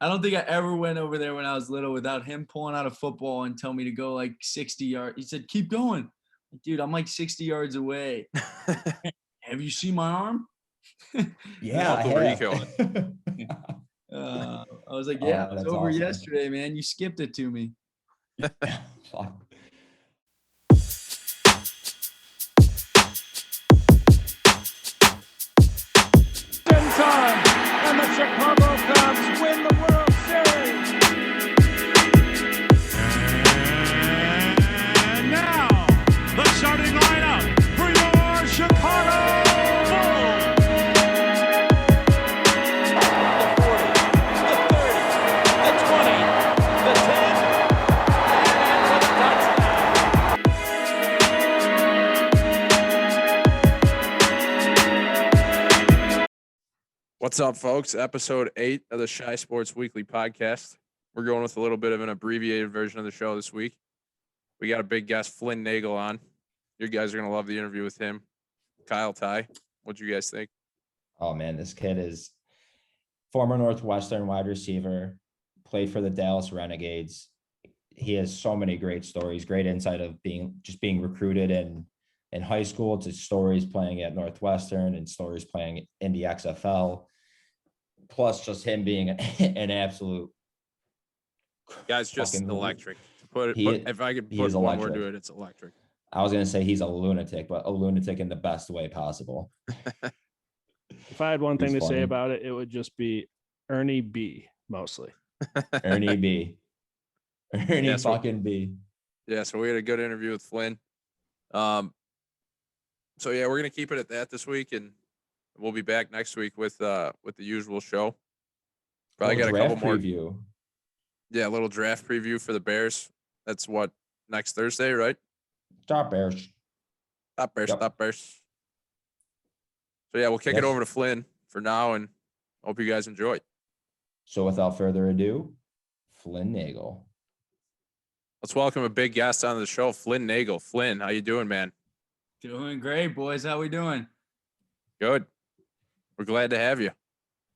I don't think I ever went over there when I was little without him pulling out a football and telling me to go like 60 yards. He said, keep going. Dude, I'm like 60 yards away. Have you seen my arm? Yeah, I have. I was like, yeah, Oh, it's that's over awesome. yesterday, man. You skipped it to me. Fuck. Time, and the Chicago Cubs win the World Series. And now, the starting lineup for your Chicago Bulls. The 40, the 30, the 20, the 10, and for the touchdown. What's up, folks? Episode 8 of the Shy Sports Weekly podcast. We're going with a little bit of an abbreviated version of the show this week. We got a big guest, Flynn Nagel, on. You guys are going to love the interview with him. Kyle, Ty, what'd you guys think? Oh, man, this kid is former Northwestern wide receiver, played for the Dallas Renegades. He has so many great stories, great insight of being recruited in high school to stories playing at Northwestern and stories playing in the XFL. Plus, just him being an absolute Guy's just electric. If I could put one word to it, it's electric. I was going to say he's a lunatic, but a lunatic in the best way possible. If I had one thing to say about it, it would just be Ernie B, mostly. Ernie B. Ernie fucking B. Yeah, so we had a good interview with Flynn. So, yeah, we're going to keep it at that this week, and we'll be back next week with the usual show. Probably got a couple more. Preview. Yeah, a little draft preview for the Bears. That's what, next Thursday, right? Stop Bears. Stop Bears. Yep. Stop Bears. So, yeah, we'll kick it over to Flynn for now, and hope you guys enjoy. So, without further ado, Flynn Nagel. Let's welcome a big guest on the show, Flynn Nagel. Flynn, how you doing, man? Doing great, boys. How we doing? Good. We're glad to have you.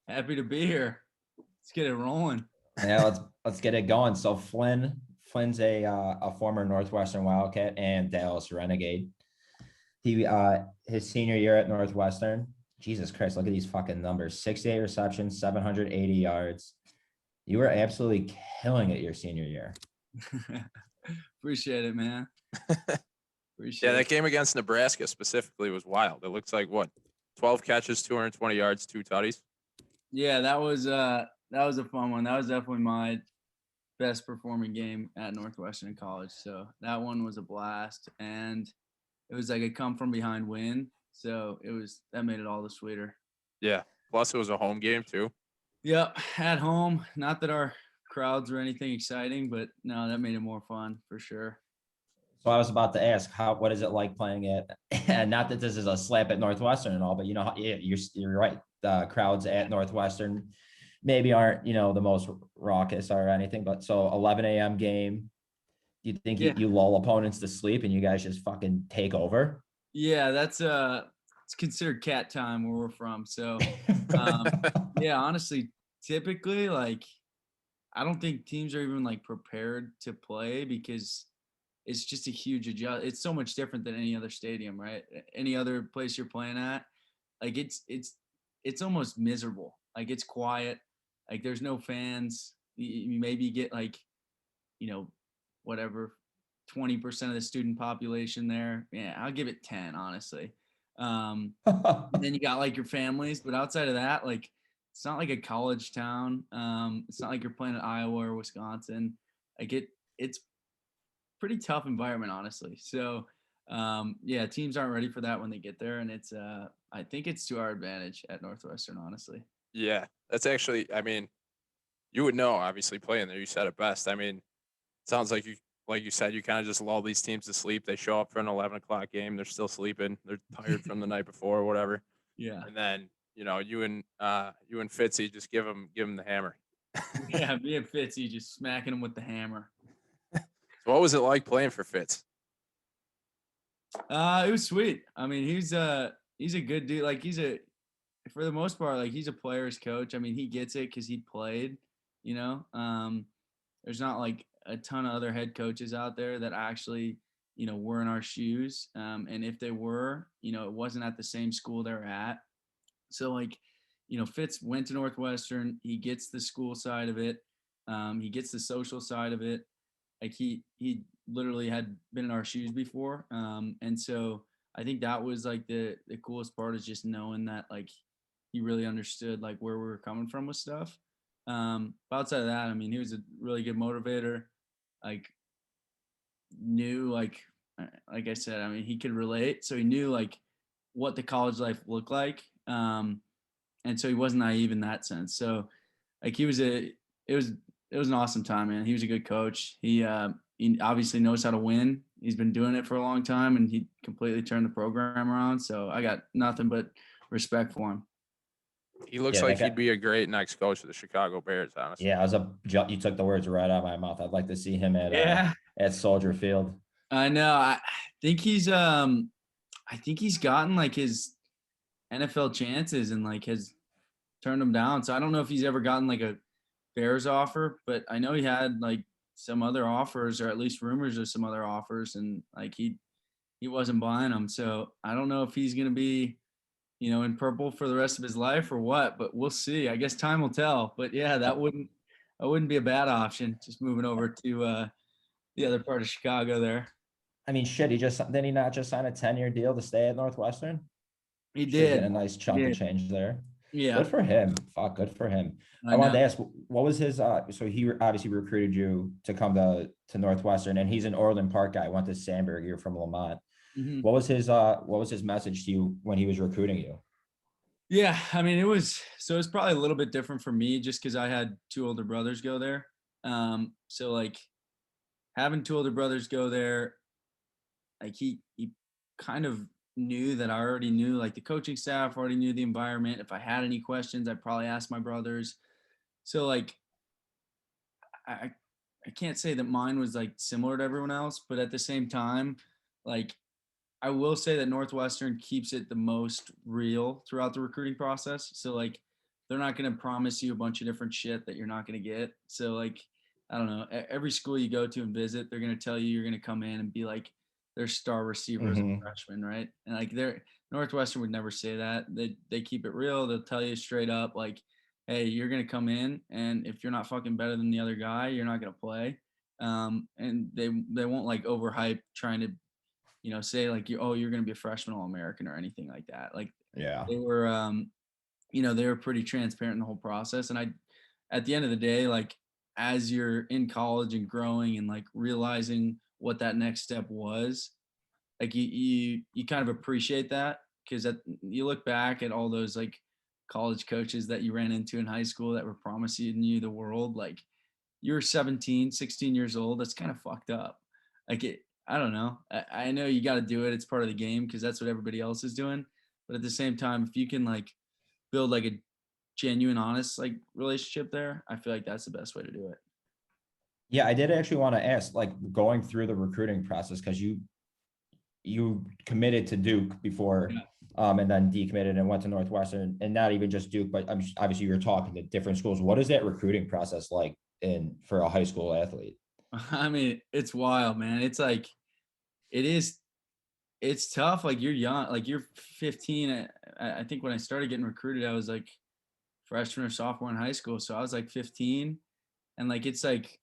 Happy to be here. Let's get it rolling. Yeah, let's get it going. So Flynn's a former Northwestern Wildcat and Dallas Renegade. He his senior year at Northwestern. Jesus Christ, look at these fucking numbers. 68 receptions, 780 yards. You were absolutely killing it your senior year. Appreciate it, man. That game against Nebraska specifically was wild. It looks like 12 catches, 220 yards, 2 tutties. Yeah, that was a fun one. That was definitely my best performing game at Northwestern in college. So that one was a blast, and it was like a come from behind win. So that made it all the sweeter. Yeah. Plus it was a home game too. Yep, at home. Not that our crowds were anything exciting, but no, that made it more fun for sure. So I was about to ask, what is it like playing at, and not that this is a slap at Northwestern and all, but you're right. The crowds at Northwestern maybe aren't, the most raucous or anything, but so 11 a.m. game, you think you lull opponents to sleep and you guys just fucking take over? Yeah, it's considered cat time where we're from. So yeah, honestly, typically, like, I don't think teams are even like prepared to play because it's just a huge adjust. It's so much different than any other stadium, right? Any other place you're playing at, like it's almost miserable. Like it's quiet. Like there's no fans. You maybe get like, whatever, 20% of the student population there. Yeah, I'll give it 10, honestly. Then you got like your families, but outside of that, like it's not like a college town. It's not like you're playing at Iowa or Wisconsin. Like it's pretty tough environment, honestly. So teams aren't ready for that when they get there, and it's I think it's to our advantage at Northwestern, honestly. Yeah, that's actually, you would know, obviously, playing there. You said it best. It sounds like you said, you kind of just lull these teams to sleep. They show up for an 11 o'clock game. They're still sleeping. They're tired from the night before or whatever. Yeah. And then, you and Fitzy just give them the hammer. Yeah, me and Fitzy just smacking them with the hammer. So what was it like playing for Fitz? It was sweet. He's a good dude. Like for the most part, like he's a player's coach. He gets it because he played. There's not like a ton of other head coaches out there that actually, were in our shoes. And if they were, it wasn't at the same school they were at. So like, Fitz went to Northwestern. He gets the school side of it. He gets the social side of it. Like he literally had been in our shoes before. And so I think that was like the coolest part, is just knowing that like he really understood like where we were coming from with stuff. But outside of that, I mean, he was a really good motivator. Like knew like I said, I mean, he could relate. So he knew like what the college life looked like. And so he wasn't naive in that sense. So like it was an awesome time, man. He was a good coach. He obviously knows how to win. He's been doing it for a long time, and he completely turned the program around. So I got nothing but respect for him. He looks like he'd be a great next coach of the Chicago Bears, honestly. Yeah, you took the words right out of my mouth. I'd like to see him at Soldier Field. I know. I think he's gotten like his NFL chances and like has turned them down. So I don't know if he's ever gotten like a Bears offer, but I know he had like some other offers, or at least rumors of some other offers, and like he wasn't buying them. So I don't know if he's going to be, in purple for the rest of his life or what, but we'll see. I guess time will tell. But yeah, that wouldn't be a bad option. Just moving over to the other part of Chicago there. I mean, shit, did he not just sign a 10-year deal to stay at Northwestern? He did. A nice chunk of change there. Yeah. Good for him. Fuck, good for him. I wanted to ask, what was his so he obviously recruited you to come to Northwestern, and he's an Orland Park guy. Went to Sandburg. You're from Lamont. Mm-hmm. What was his message to you when he was recruiting you? Yeah, I mean, it was probably a little bit different for me just because I had two older brothers go there. So like having two older brothers go there, like he kind of knew that I already knew like the coaching staff, already knew the environment. If I had any questions, I'd probably ask my brothers. So like I can't say that mine was like similar to everyone else, but at the same time, like I will say that Northwestern keeps it the most real throughout the recruiting process. So like they're not going to promise you a bunch of different shit that you're not going to get. So like, I don't know, every school you go to and visit, they're going to tell you you're going to come in and be like their star receiver as a freshman, right? And like Northwestern would never say that. They keep it real. They'll tell you straight up like, hey, you're going to come in, and if you're not fucking better than the other guy, you're not going to play. And they won't like overhype trying to, say like you're going to be a freshman All-American or anything like that. Like they were, they were pretty transparent in the whole process. And at the end of the day, like as you're in college and growing and like realizing what that next step was, like you kind of appreciate that, because you look back at all those like college coaches that you ran into in high school that were promising you the world. Like you're 17, 16 years old. That's kind of fucked up. Like I don't know. I know you got to do it. It's part of the game because that's what everybody else is doing. But at the same time, if you can like build like a genuine, honest like relationship there, I feel like that's the best way to do it. Yeah, I did actually want to ask, like going through the recruiting process, because you committed to Duke before, and then decommitted and went to Northwestern, and not even just Duke, but obviously you're talking to different schools. What is that recruiting process like for a high school athlete? I mean, it's wild, man. It's like, it's tough. Like you're young, like you're 15. I think when I started getting recruited, I was like freshman or sophomore in high school. So I was like 15, and like, it's like,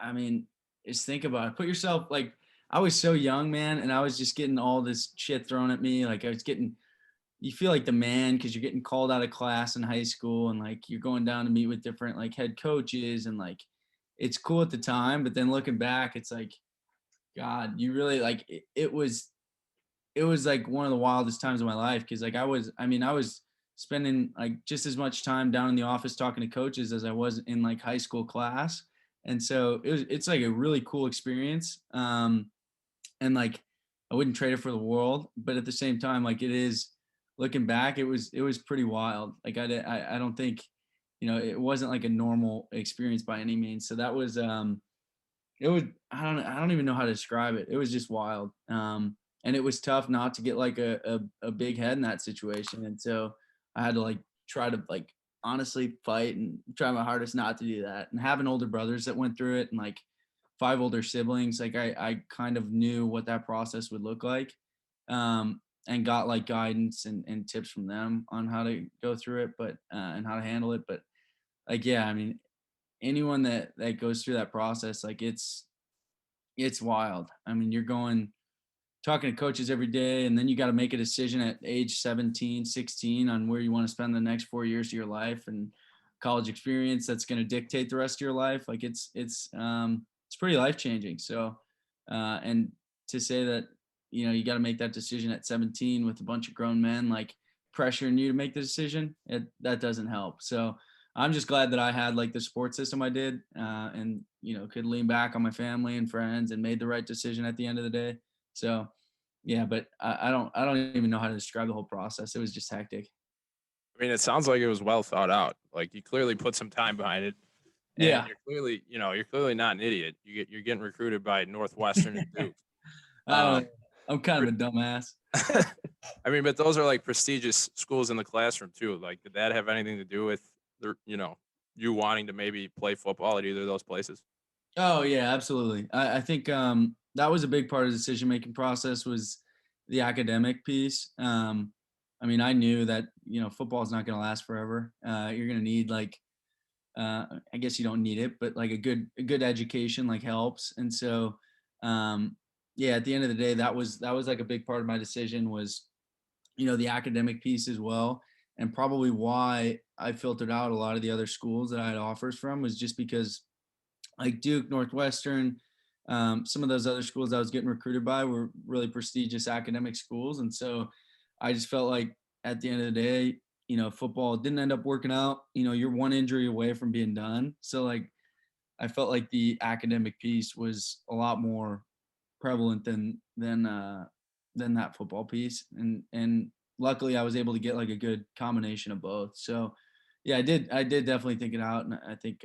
I mean, just think about it. Put yourself like, I was so young, man. And I was just getting all this shit thrown at me. Like you feel like the man, cause you're getting called out of class in high school, and like, you're going down to meet with different like head coaches, and like, it's cool at the time, but then looking back, it's like, God, you really like it was like one of the wildest times of my life. Cause like I was spending like just as much time down in the office talking to coaches as I was in like high school class. And so it's like a really cool experience. And like, I wouldn't trade it for the world, but at the same time, like it is, looking back, it was pretty wild. Like I don't think, it wasn't like a normal experience by any means. So that was, it was, I don't even know how to describe it. It was just wild. And it was tough not to get like a big head in that situation. And so I had to like try to like honestly fight and try my hardest not to do that. And having older brothers that went through it and like 5 older siblings, like I kind of knew what that process would look like. And got like guidance and tips from them on how to go through it, but and how to handle it. But like, yeah, I mean, anyone that goes through that process, like it's wild. I mean, you're talking to coaches every day, and then you got to make a decision at age 17, 16 on where you want to spend the next 4 years of your life, and college experience that's going to dictate the rest of your life. Like it's pretty life changing. So, and to say that, you know, you got to make that decision at 17 with a bunch of grown men, like pressuring you to make the decision, that doesn't help. So I'm just glad that I had like the support system I did, and, you know, could lean back on my family and friends and made the right decision at the end of the day. So yeah, but I don't even know how to describe the whole process. It was just hectic. I mean, it sounds like it was well thought out. Like you clearly put some time behind it. And Yeah. you're clearly not an idiot. You're getting recruited by Northwestern and Duke. I'm kind of a dumbass. I mean, but those are like prestigious schools in the classroom too. Like, did that have anything to do with you wanting to maybe play football at either of those places? Oh yeah, absolutely. I think that was a big part of the decision-making process, was the academic piece. I mean, I knew that, you know, football is not going to last forever. You're going to need like, I guess you don't need it, but like a good education like helps. And so, yeah, at the end of the day, that was like a big part of my decision was, you know, the academic piece as well. And probably why I filtered out a lot of the other schools that I had offers from was just because like Duke, Northwestern, some of those other schools I was getting recruited by were really prestigious academic schools. And so I just felt like at the end of the day, you know, football didn't end up working out. You know, you're one injury away from being done. So like, I felt like the academic piece was a lot more prevalent than that football piece. And luckily I was able to get like a good combination of both. So yeah, I did definitely think it out. And I think,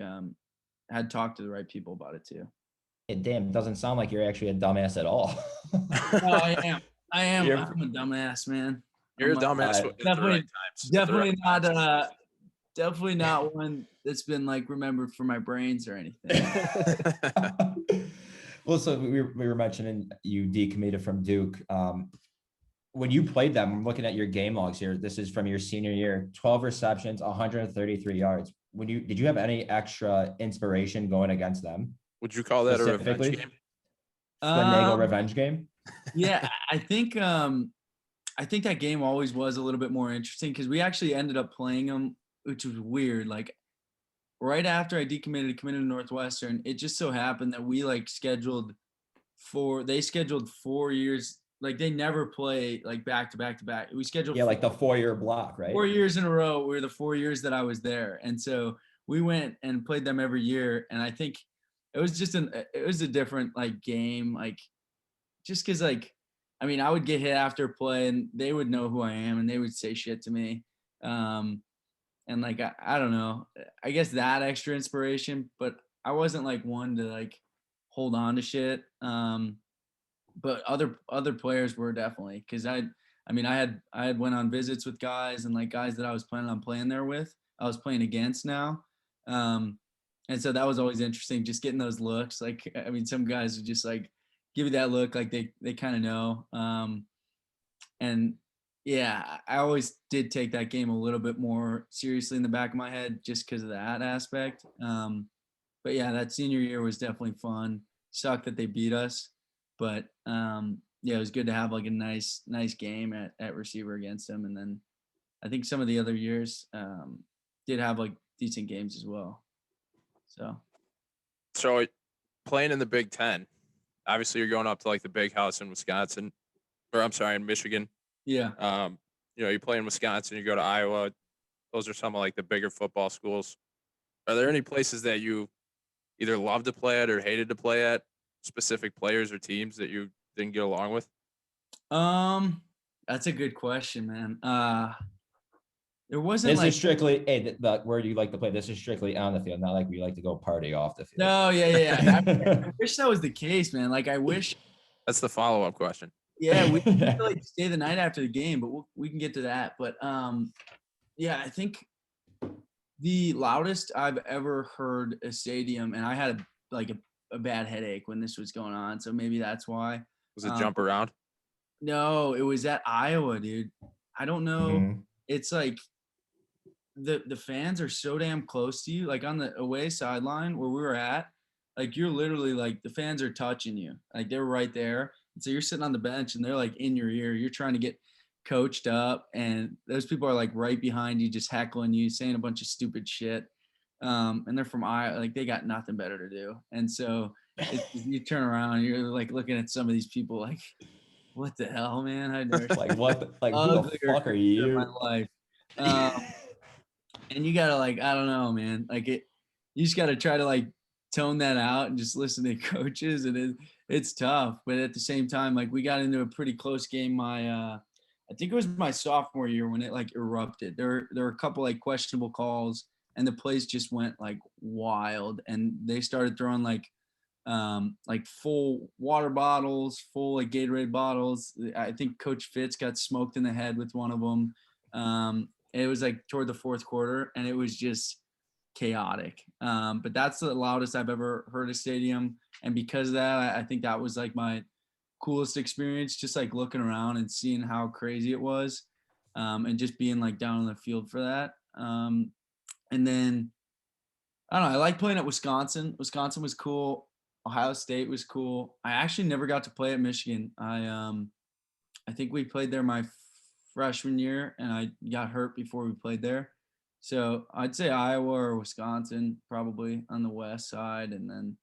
had talked to the right people about it too. Damn, it doesn't sound like you're actually a dumbass at all. No, I am. I'm You're- a dumbass, man. You're a I'm dumbass at the right times. at the right times. definitely not one that's been like remembered for my brains or anything. Well, so we were mentioning you decommitted from Duke. When you played them, I'm looking at your game logs here. This is from your senior year, 12 receptions, 133 yards. Did you have any extra inspiration going against them? Would you call that a revenge game? Flynn Nagel revenge game? Yeah, I think that game always was a little bit more interesting because we actually ended up playing them, which was weird. Like right after I committed to Northwestern, it just so happened that we like they scheduled 4 years. Like they never play like back to back to back. We scheduled like the 4-year block, right? 4 years in a row were the 4 years that I was there. And so we went and played them every year. And I think it was just it was a different like game. Like just cause like, I mean, I would get hit after play and they would know who I am and they would say shit to me. And like, I don't know, I guess that extra inspiration, but I wasn't like one to like hold on to shit. But other players were definitely, because I had went on visits with guys and like guys that I was planning on playing there with, I was playing against now. And so that was always interesting, just getting those looks. Like, I mean, some guys would just like give you that look, like they kind of know. And yeah, I always did take that game a little bit more seriously in the back of my head just because of that aspect. But yeah, that senior year was definitely fun. Sucked that they beat us. But yeah, it was good to have like a nice game at receiver against them. And then I think some of the other years did have like decent games as well. So playing in the Big Ten, obviously you're going up to like the big house in Wisconsin, or I'm sorry, in Michigan. Yeah. You play in Wisconsin, you go to Iowa. Those are some of like the bigger football schools. Are there any places that you either loved to play at or hated to play at? Specific players or teams that you didn't get along with? That's a good question, man. There wasn't this like is strictly where do you like to play? This is strictly on the field, not like we like to go party off the field. No, yeah. I wish that was the case, man. Like I wish. That's the follow-up question. Yeah, we can like stay the night after the game, but we can get to that. But yeah, I think The loudest I've ever heard a stadium, and I had a bad headache when this was going on, so maybe that's why. Was it jump around? No, it was at Iowa, dude. I don't know. Mhm. It's like the fans are so damn close to you, like on the away sideline where we were at, like you're literally like the fans are touching you, like they're right there. And so you're sitting on the bench and they're like in your ear. You're trying to get coached up, and those people are like right behind you, just heckling you, saying a bunch of stupid shit. And they're from Iowa, like they got nothing better to do. And so you turn around, and you're like looking at some of these people, like, what the hell, man? I never Like what? Like who the uglier fuck are creature in my you? life. And you gotta like, I don't know, man. Like you just gotta try to like tone that out and just listen to coaches, and it's tough. But at the same time, like we got into a pretty close game. I think it was my sophomore year when it like erupted. There were a couple like questionable calls, and the place just went like wild, and they started throwing like full water bottles, full like Gatorade bottles. I think Coach Fitz got smoked in the head with one of them. It was like toward the fourth quarter, and it was just chaotic. But that's the loudest I've ever heard a stadium, and because of that, I think that was like my coolest experience, just like looking around and seeing how crazy it was, and just being like down on the field for that. And then I don't know. I like playing at Wisconsin. Wisconsin was cool. Ohio State was cool. I actually never got to play at Michigan. I think we played there my freshman year, and I got hurt before we played there. So I'd say Iowa or Wisconsin probably on the west side, and then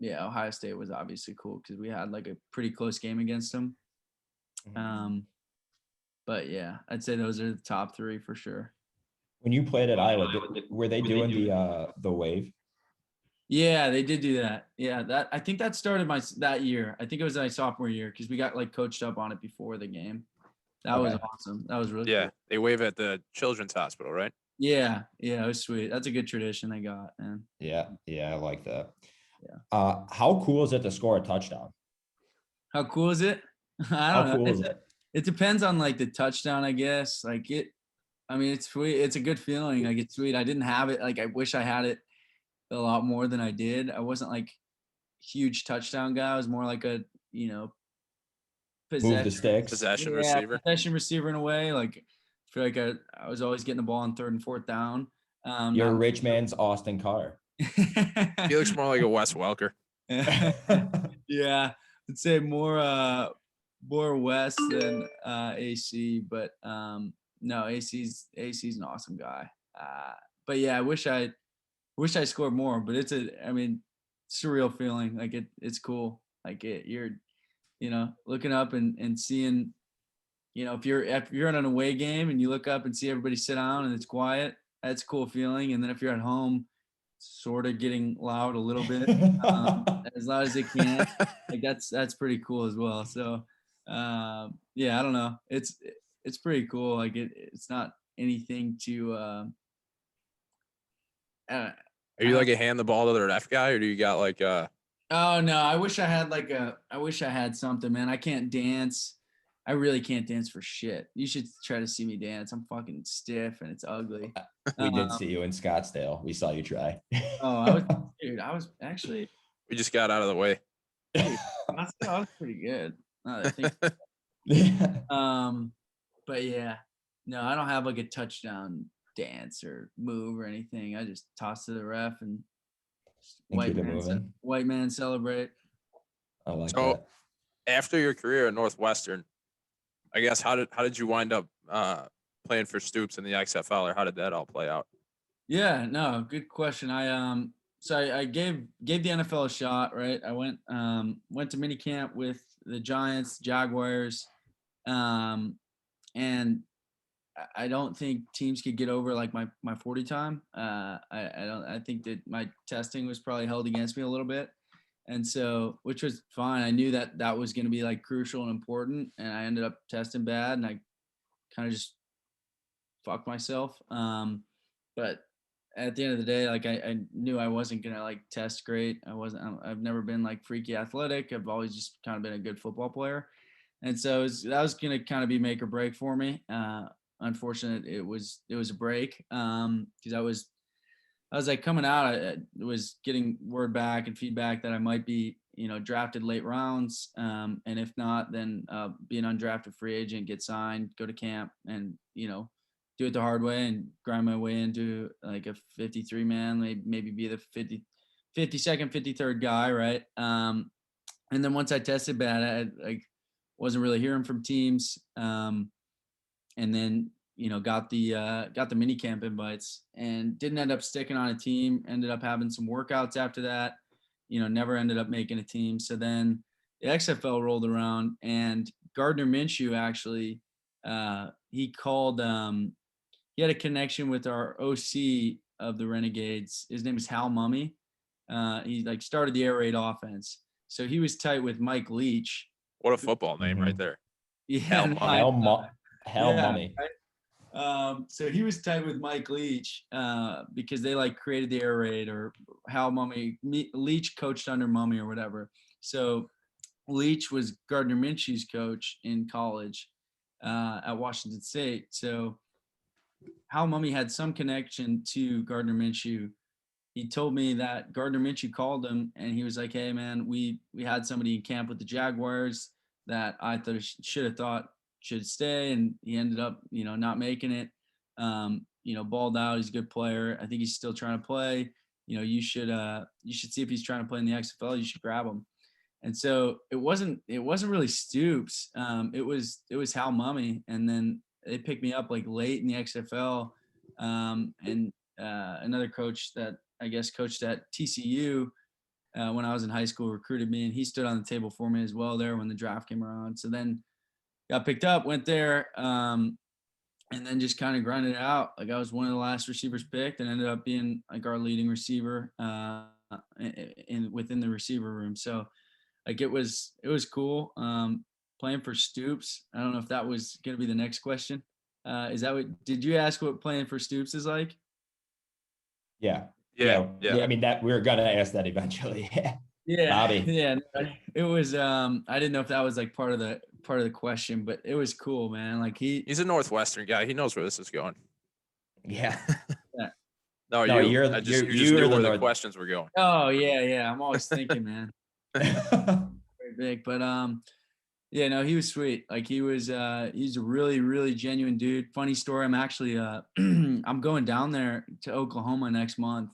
yeah, Ohio State was obviously cool because we had like a pretty close game against them. But yeah, I'd say those are the top three for sure. When you played at Iowa, were they doing the wave? Yeah, they did do that. Yeah, that I think that started that year. I think it was my sophomore year because we got like coached up on it before the game. That was awesome. That was really cool. They wave at the Children's Hospital, right? Yeah, it was sweet. That's a good tradition they got, man. Yeah, I like that. Yeah. How cool is it to score a touchdown? How cool is it? I don't know. Cool is it? It depends on like the touchdown, I guess. I mean, it's sweet. It's a good feeling. Like it's sweet. I didn't have it. Like I wish I had it a lot more than I did. I wasn't like huge touchdown guy. I was more like a, Move the sticks. Possession receiver. Possession receiver in a way. Like I feel like I was always getting the ball on third and fourth down. You're a rich man's Austin Carr. He looks more like a Wes Welker. Yeah, I'd say more West than AC, but no, AC's an awesome guy. But yeah, I wish I scored more, but it's surreal feeling. Like it's cool. Like you're looking up and seeing, if you're at an away game and you look up and see everybody sit down and it's quiet, that's a cool feeling. And then if you're at home, sort of getting loud a little bit, as loud as it can, like that's pretty cool as well. So yeah, I don't know. It's pretty cool. Like it's not anything to are you like a hand the ball to the ref guy, or do you got like Oh no, I wish I had something, man. I can't dance. I really can't dance for shit. You should try to see me dance. I'm fucking stiff and it's ugly. We did see you in Scottsdale. We saw you try. I was actually. We just got out of the way. I was pretty good. I think. But yeah, no, I don't have like a touchdown dance or move or anything. I just toss to the ref and white man celebrate. I like so that. After your career at Northwestern, I guess how did you wind up playing for Stoops in the XFL, or how did that all play out? Yeah, no, good question. I gave the NFL a shot, right? I went to minicamp with the Giants, Jaguars, and I don't think teams could get over like my 40 time. I think that my testing was probably held against me a little bit. And so, which was fine. I knew that was going to be like crucial and important, and I ended up testing bad, and I kind of just fucked myself. But at the end of the day, like I knew I wasn't going to like test great. I've never been like freaky athletic. I've always just kind of been a good football player. And so that was going to kind of be make or break for me. unfortunate it was a break because I was like coming out. I was getting word back and feedback that I might be, drafted late rounds. And if not, then be an undrafted free agent, get signed, go to camp, and do it the hard way and grind my way into like a 53 man, maybe be the 52nd, 53rd guy, right? And then once I tested bad, I wasn't really hearing from teams. And then got the mini camp invites and didn't end up sticking on a team. Ended up having some workouts after that. Never ended up making a team. So then the XFL rolled around, and Gardner Minshew actually he called. He had a connection with our OC of the Renegades. His name is Hal Mummy. He like started the air raid offense. So he was tight with Mike Leach. What a football name right there. Yeah, Hal Mummy. Right? So he was tight with Mike Leach because they like created the air raid, or Hal Mummy. Leach coached under Mummy or whatever. So Leach was Gardner Minshew's coach in college at Washington State. So Hal Mummy had some connection to Gardner Minshew. He told me that Gardner Minshew called him and he was like, "Hey man, we had somebody in camp with the Jaguars that I thought should stay," and he ended up, not making it. Balled out. He's a good player. I think he's still trying to play. You should see if he's trying to play in the XFL. You should grab him. And so it wasn't really Stoops. It was Hal Mummy, and then they picked me up like late in the XFL, and another coach that I guess coached at TCU when I was in high school recruited me, and he stood on the table for me as well there when the draft came around. So then got picked up, went there, and then just kind of grinded it out. Like I was one of the last receivers picked, and ended up being like our leading receiver within the receiver room. So like it was cool. Playing for Stoops. I don't know if that was going to be the next question. Did you ask what playing for Stoops is like? Yeah. I mean, that we were going to ask that eventually. Yeah. Bobby. Yeah. It was, I didn't know if that was like part of the question, but it was cool, man. Like he's a Northwestern guy. He knows where this is going. Yeah. Yeah. No, you just knew where the questions were going. Oh yeah. I'm always thinking, man. Very big, but yeah, no, he was sweet. Like he's a really, really genuine dude. Funny story. I'm actually I'm going down there to Oklahoma next month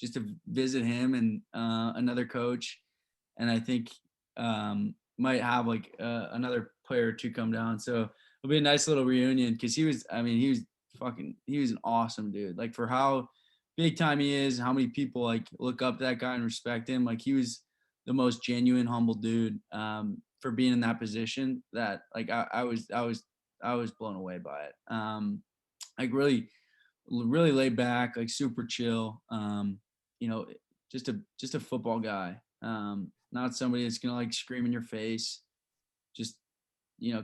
just to visit him and another coach, and I think might have like another player or two come down. So it'll be a nice little reunion because he was an awesome dude. Like for how big time he is, how many people like look up to that guy and respect him. Like he was the most genuine, humble dude for being in that position. That like I was blown away by it. Like really laid back, like super chill. Just a football guy. Not somebody that's gonna like scream in your face. Just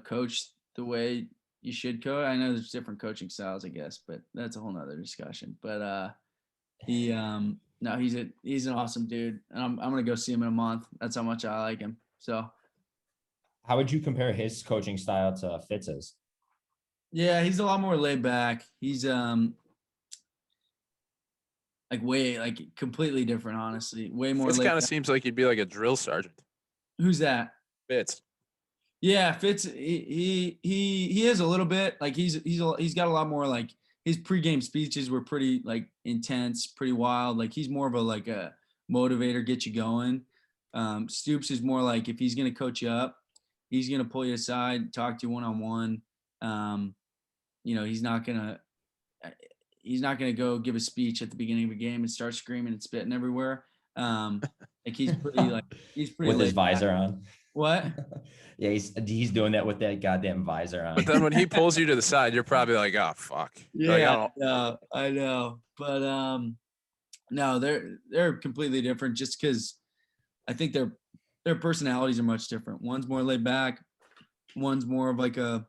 coach the way you should coach. I know there's different coaching styles, I guess, but that's a whole nother discussion. But he's an awesome dude, and I'm gonna go see him in a month. That's how much I like him. So, how would you compare his coaching style to Fitz's? Yeah, he's a lot more laid back. He's like completely different, honestly. Way more. Fitz kind of seems like he'd be like a drill sergeant. Who's that? Fitz. Yeah, Fitz. He is a little bit like he's got a lot more like his pregame speeches were pretty like intense, pretty wild. Like he's more of a motivator, get you going. Stoops is more like if he's gonna coach you up, he's gonna pull you aside, talk to you one-on-one. He's not gonna go give a speech at the beginning of a game and start screaming and spitting everywhere. Like he's pretty with his visor on. What? Yeah, he's doing that with that goddamn visor on. But then when he pulls you to the side, you're probably like, "Oh fuck." Yeah, like, I know. But no, they're completely different. Just because I think their personalities are much different. One's more laid back. One's more of like a,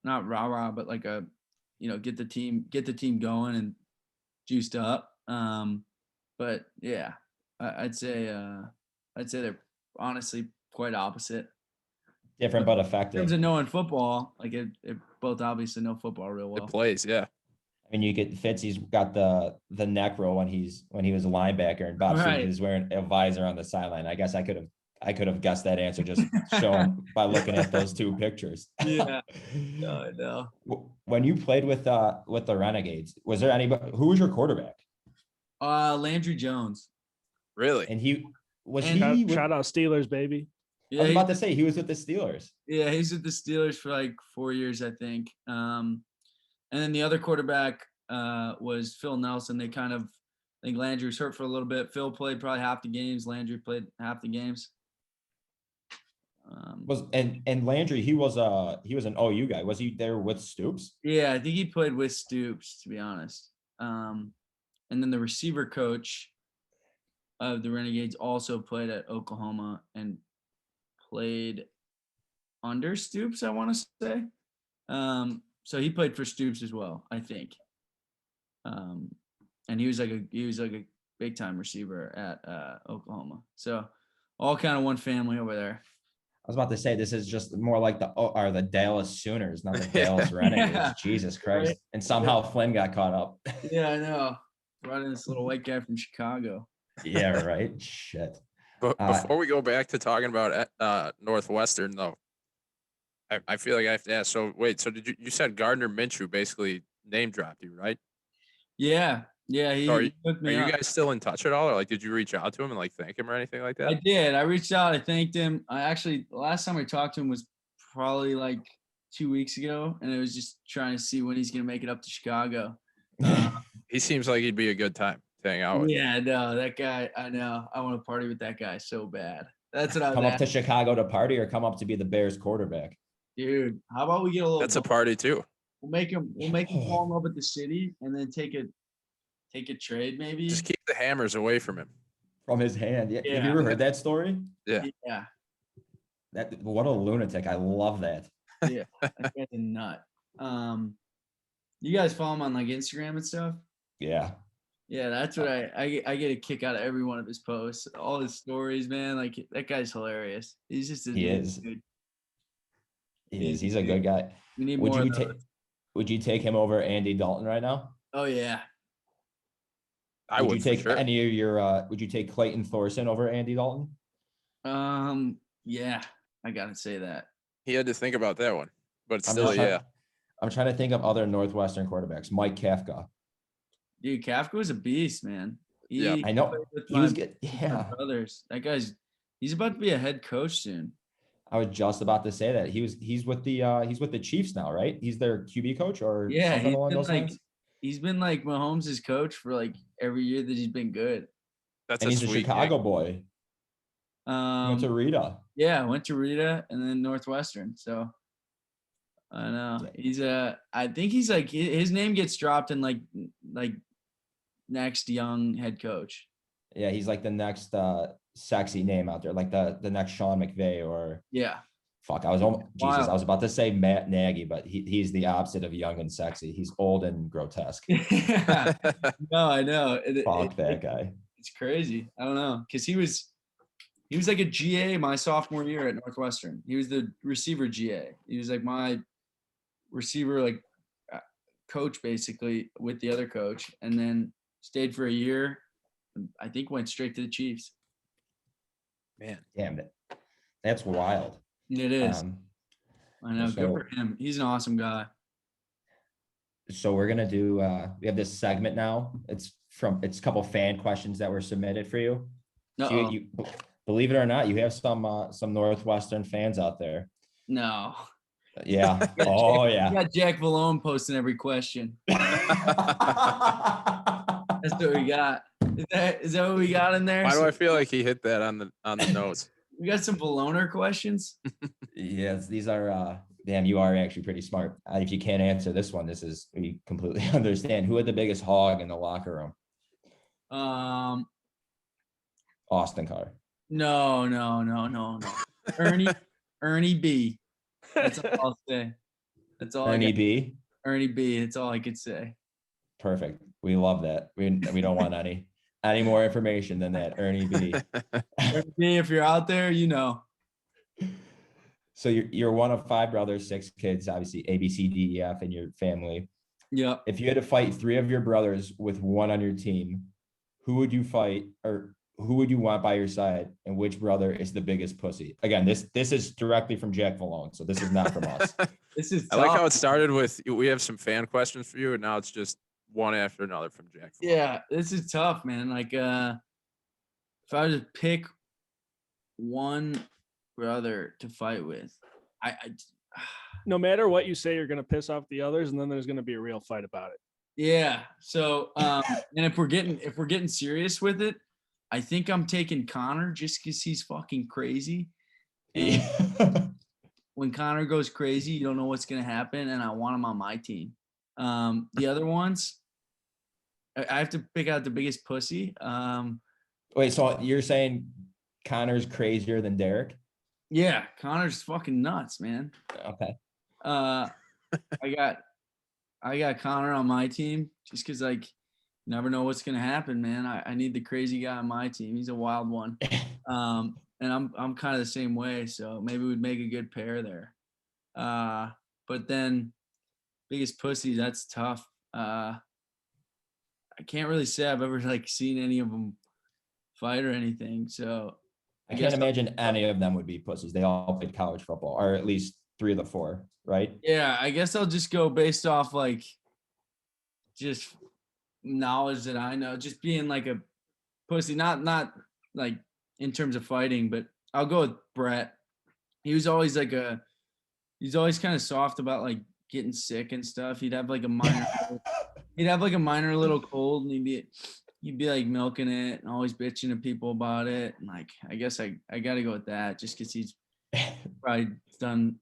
not rah-rah, but like a, get the team going and juiced up. But yeah, I'd say they're honestly quite opposite. different but In terms effective. of knowing football, like it both obviously know football real well. It plays, yeah. I mean, you get Fitz. He's got the neck roll when he was a linebacker, and Bob Right. Stoops is wearing a visor on the sideline. I guess I could have guessed that answer just showing by looking at those two pictures. Yeah. No, I know. When you played with the Renegades, was there anybody? Who was your quarterback? Landry Jones. Really? And he was And he. With, Shout out Steelers, baby. I Yeah, was about to say he was with the Steelers. yeah, he's with the Steelers for like 4 years, I think. And then the other quarterback was Phil Nelson. They kind of, I think Landry was hurt for a little bit. Phil played probably half the games. Landry played half the games. And Landry, he was an OU guy. Was he there with Stoops? Yeah, I think he played with Stoops, to be honest. And then the receiver coach of the Renegades also played at Oklahoma and played under Stoops, I want to say. So he played for Stoops as well, I think. And he was like a big time receiver at Oklahoma. So all kind of one family over there. I was about to say this is just more like the Dallas Sooners, not the Dallas Renegades. Yeah. Jesus Christ! Right. And somehow Flynn got caught up. Yeah, I know. Brought in this little white guy from Chicago. Yeah, right. Shit. But before we go back to talking about Northwestern, though, I feel like I have to ask. So wait, so did you said Gardner Minshew basically name dropped you, right? Yeah. He hooked me Are you up. guys still in touch at all, or like did you reach out to him and like thank him or anything like that? I did. I reached out. I thanked him. The last time I talked to him was probably like 2 weeks ago, and it was just trying to see when he's gonna make it up to Chicago. He seems like he'd be a good time to hang out with. Yeah, no, that guy. I know. I want to party with that guy so bad. That's what I Come was up to Chicago to party or come up to be the Bears quarterback. dude. How about we get a little? That's a party too. We'll make him fall in love with the city, and then take a trade maybe. Just keep the hammers away from him. From his hand. Yeah. Yeah. Have you ever heard that story? Yeah. Yeah, What a lunatic. I love that. that guy's a nut. You guys follow him on like Instagram and stuff? Yeah. Yeah, that's what I get a kick out of every one of his posts, all his stories, man. Like that guy's hilarious. He's just He is. dude. He's a good guy. We need Would more. you would you take him over Andy Dalton right now? Oh yeah. I would would you take for sure. any of your would you take Clayton Thorson over Andy Dalton? Yeah, I gotta say that. He had to think about that one, but I'm still, just trying- yeah. I'm trying to think of other Northwestern quarterbacks. Mike Kafka. Dude, Kafka was a beast, man. Yeah. I know. played with He was my good. Yeah. brothers. He's about to be a head coach soon. I was just about to say that. He's with the Chiefs now, right? He's their QB coach or Yeah, something along those lines. he's been like Mahomes' coach for like every year that he's been good. That's And a he's a sweet Chicago gig. boy. He went to Rita. Yeah, I went to Rita and then Northwestern. So I know I think he's like his name gets dropped in like next young head coach. Yeah, he's like the next sexy name out there, like the next Sean McVay or Yeah. fuck. I was Wild. about to say Matt Nagy, but he's the opposite of young and sexy. He's old and grotesque. Yeah. No, I know. Fuck that guy. It's crazy. I don't know because he was like a GA my sophomore year at Northwestern. He was the receiver GA. He was like my receiver coach basically with the other coach, and then stayed for a year. I think went straight to the Chiefs. Man, Damn it. That's wild. It is. I know. Good so- for him. He's an awesome guy. So we're gonna do we have this segment now. It's a couple fan questions that were submitted for you. So Uh-oh. you believe it or not, you have some Northwestern fans out there. No. Yeah. Oh You yeah. got Jack Vallone posting every question. That's what we got. Is that what we got in there? why do I feel like he hit that on the nose? We got some Valloner questions. Yes, these are damn, you are actually pretty smart. If you can't answer this one, we completely understand. Who had the biggest hog in the locker room? Austin Carr. No. Ernie B. That's all I'll say. That's all. Ernie B. Ernie B. That's all I could say. Perfect. We love that. We don't want any more information than that. Ernie B. Ernie B. If you're out there, you know. So you're one of 5 brothers, 6 kids, obviously A, B, C, D, E, F in your family. Yep. If you had to fight 3 of your brothers with one on your team, who would you fight, or who would you want by your side, and which brother is the biggest pussy? Again, this is directly from Jack Malone, so this is not from us. This is I like how tough. it started with we have some fan questions for you, and now it's just one after another from Jack. Yeah, this is tough, man. Like, if I was to pick one brother to fight with, I No matter what you say, you're going to piss off the others, and then there's going to be a real fight about it. yeah. So, and if we're getting serious with it, I think I'm taking Connor just because he's fucking crazy. And when Connor goes crazy, you don't know what's gonna happen, and I want him on my team. The other ones, I have to pick out the biggest pussy. Wait, so you're saying Connor's crazier than Derek? Yeah, Connor's fucking nuts, man. Okay. I got Connor on my team just because, like, you never know what's gonna happen, man. I need the crazy guy on my team. He's a wild one. And I'm kind of the same way, so maybe we'd make a good pair there. But then biggest pussy, that's tough. I can't really say I've ever like seen any of them fight or anything. So I can't imagine any of them would be pussies. They all played college football, or at least 3 of the 4, right? Yeah, I guess I'll just go based off like just knowledge that I know, just being like a pussy, not like in terms of fighting, but I'll go with Brett. He's always kind of soft about like getting sick and stuff. He'd have like a minor little cold, and he'd be like milking it and always bitching to people about it. And like, I guess I got to go with that just because he's probably done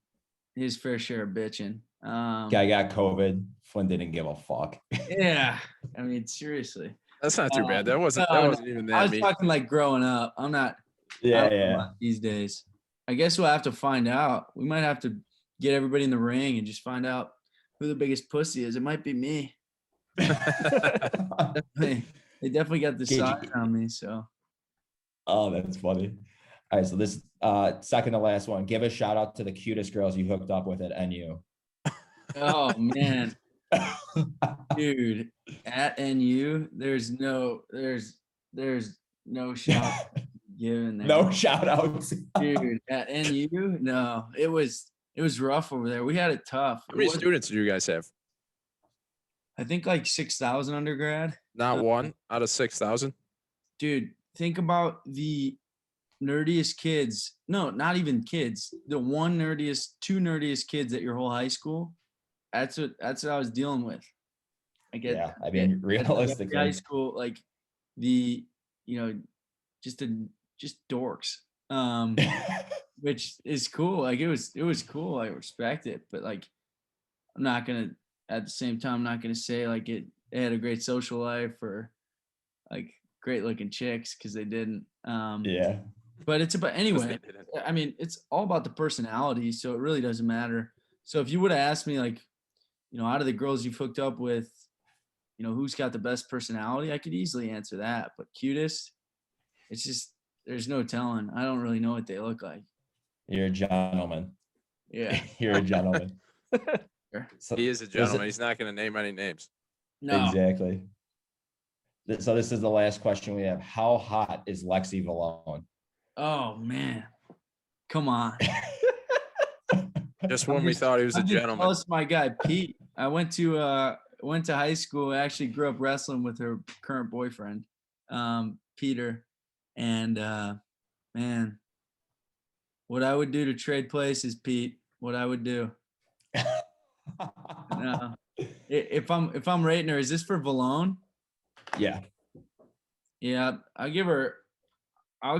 his fair share of bitching. Guy got COVID. Flynn didn't give a fuck. Yeah, I mean, seriously. That's not too bad. That wasn't even that. I was mean. talking like growing up. I'm not. Yeah. These days, I guess we'll have to find out. We might have to get everybody in the ring and just find out who the biggest pussy is. It might be me. They definitely got the size on me. So. Oh, that's funny. All right, so this second to last one. Give a shout out to the cutest girls you hooked up with at NU. Oh man, dude, at NU, there's no shout given there. No shout outs. Dude, at NU, no, it was rough over there. We had it tough. How many students do you guys have? I think like 6,000 undergrad. Not one out of 6,000. Dude, think about the nerdiest kids. No, not even kids. The two nerdiest kids at your whole high school. That's what I was dealing with. Yeah, I mean, realistically, high school, like just dorks. Which is cool. Like it was cool. I respect it, but like I'm not gonna at the same time I'm not gonna say like it had a great social life or like great looking chicks because they didn't. Yeah. But it's about anyway. I mean, it's all about the personality, so it really doesn't matter. So if you would have asked me like, out of the girls you've hooked up with, who's got the best personality, I could easily answer that. But cutest, it's just there's no telling. I don't really know what they look like. You're a gentleman. Yeah. You're a gentleman. So, he is a gentleman. He's not going to name any names. No. Exactly. So this is the last question we have. How hot is Lexi Valone? Oh man, come on. Just when we thought he was a gentleman. Plus my guy Pete. I went to high school. I actually grew up wrestling with her current boyfriend, Peter. And man, what I would do to trade places, Pete. What I would do. No. If I'm rating her, is this for Valone? Yeah. Yeah, I'll give her a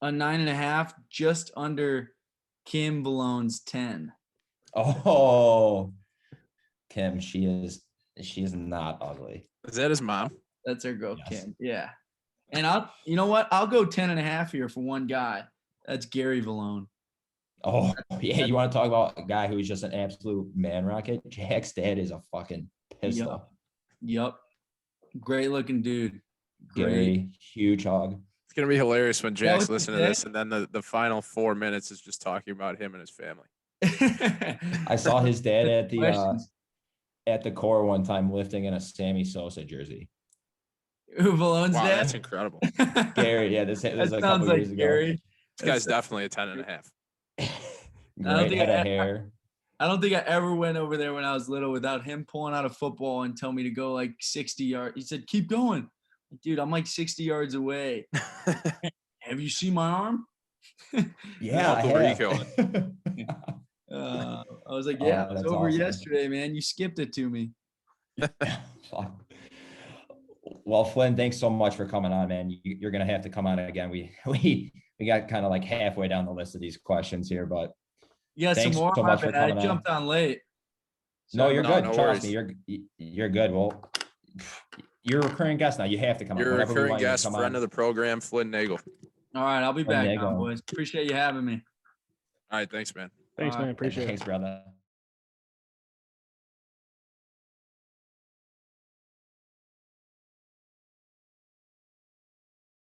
9.5, just under Kim Valone's 10. Oh, Kim, she is not ugly. Is that his mom? That's her girl, Yes. Kim. Yeah. And you know what? I'll go 10.5 here for one guy. That's Gary Valone. Oh, yeah. You want to talk about a guy who's just an absolute man rocket? Jack's dad is a fucking pistol. Yup. Great looking dude. Gary, huge hog. He's gonna be hilarious when Jack's what you listening to said? this, and then the final 4 minutes is just talking about him and his family. I saw his dad at the Questions. core one time lifting in a Sammy Sosa jersey. Uwe Malone's Wow, dad? that's incredible. Gary, yeah, this That was a sounds couple like years ago. Gary. This guy's definitely a 10.5. Great head of hair. I don't think I ever went over there when I was little without him pulling out a football and telling me to go like 60 yards. He said, keep going. Dude, I'm like 60 yards away. Have you seen my arm? Yeah, I Multiple have. I was like, yeah, Oh, it's that's over awesome. yesterday, man. You skipped it to me. Fuck. Well, Flynn, thanks so much for coming on, man. You're gonna have to come on again. We got kind of like halfway down the list of these questions here, but You got some thanks more? so My much for bad. I coming on. jumped on late. No, you're No, good. no Trust worries. me, you're good. Well, you're a recurring guest now. You have to come on. You're a Whenever we recurring want you to guest, come friend on. of the program, Flynn Nagel. All right, I'll be Flynn back Nagel. on, boys. Appreciate you having me. All right, thanks, man. Thanks, All right. man. Appreciate it. Thanks, brother.